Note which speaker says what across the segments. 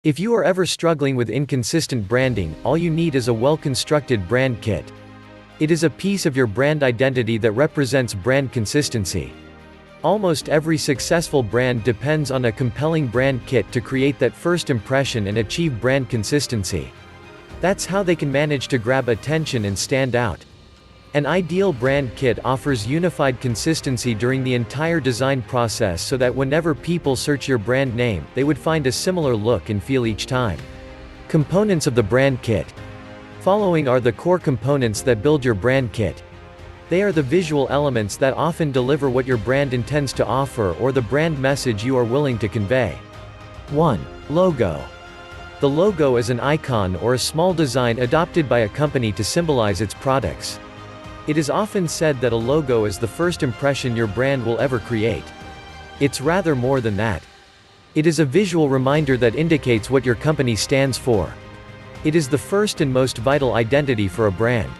Speaker 1: If you are ever struggling with inconsistent branding, all you need is a well-constructed brand kit. It is a piece of your brand identity that represents brand consistency. Almost every successful brand depends on a compelling brand kit to create that first impression and achieve brand consistency. That's how they can manage to grab attention and stand out. An ideal brand kit offers unified consistency during the entire design process so that whenever people search your brand name, they would find a similar look and feel each time. Components of the brand kit. Following are the core components that build your brand kit. They are the visual elements that often deliver what your brand intends to offer or the brand message you are willing to convey. 1. Logo. The logo is an icon or a small design adopted by a company to symbolize its products. It is often said that a logo is the first impression your brand will ever create. It's rather more than that. It is a visual reminder that indicates what your company stands for. It is the first and most vital identity for a brand.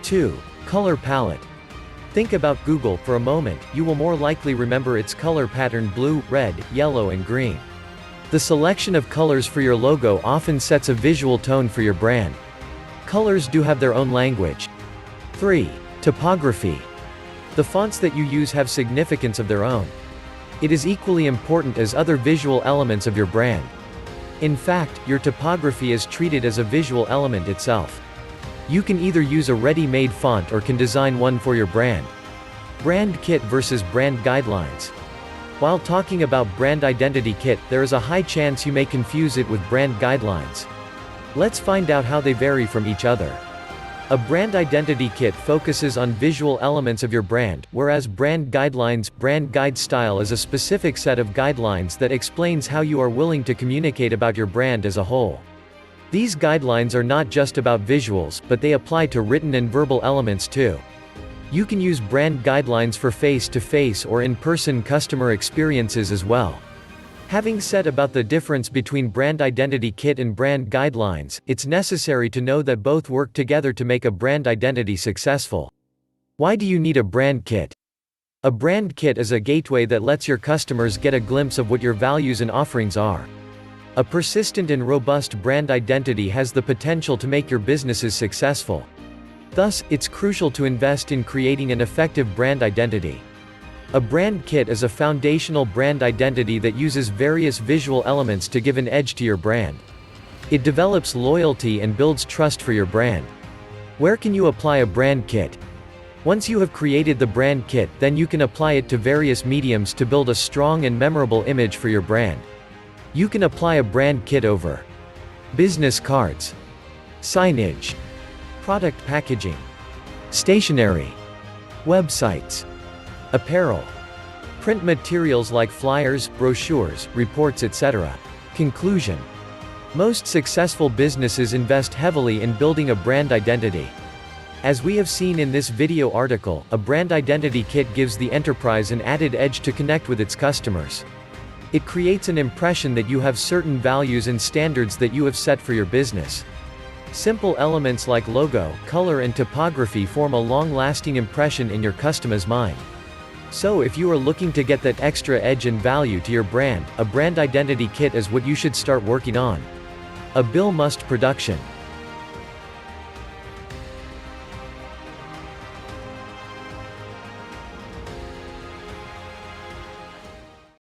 Speaker 1: 2. Color palette. Think about Google for a moment, you will more likely remember its color pattern: blue, red, yellow and green. The selection of colors for your logo often sets a visual tone for your brand. Colors do have their own language. 3. Typography. The fonts that you use have significance of their own. It is equally important as other visual elements of your brand. In fact, your typography is treated as a visual element itself. You can either use a ready-made font or can design one for your brand. Brand kit versus brand guidelines. While talking about brand identity kit, there is a high chance you may confuse it with brand guidelines. Let's find out how they vary from each other. A brand identity kit focuses on visual elements of your brand, whereas brand guidelines, brand guide style is a specific set of guidelines that explains how you are willing to communicate about your brand as a whole. These guidelines are not just about visuals, but they apply to written and verbal elements too. You can use brand guidelines for face-to-face or in-person customer experiences as well. Having said about the difference between brand identity kit and brand guidelines, it's necessary to know that both work together to make a brand identity successful. Why do you need a brand kit? A brand kit is a gateway that lets your customers get a glimpse of what your values and offerings are. A persistent and robust brand identity has the potential to make your businesses successful. Thus, it's crucial to invest in creating an effective brand identity. A brand kit is a foundational brand identity that uses various visual elements to give an edge to your brand. It develops loyalty and builds trust for your brand. Where can you apply a brand kit? Once you have created the brand kit, then you can apply it to various mediums to build a strong and memorable image for your brand. You can apply a brand kit over business cards, signage, product packaging, stationery, websites, apparel, print materials like flyers, brochures, reports, etc. Conclusion. Most successful businesses invest heavily in building a brand identity. As we have seen in this video article, a brand identity kit gives the enterprise an added edge to connect with its customers. It creates an impression that you have certain values and standards that you have set for your business. Simple elements like logo, color and typography form a long-lasting impression in your customer's mind. So if you are looking to get that extra edge and value to your brand, a brand identity kit is what you should start working on. A Bill Must production.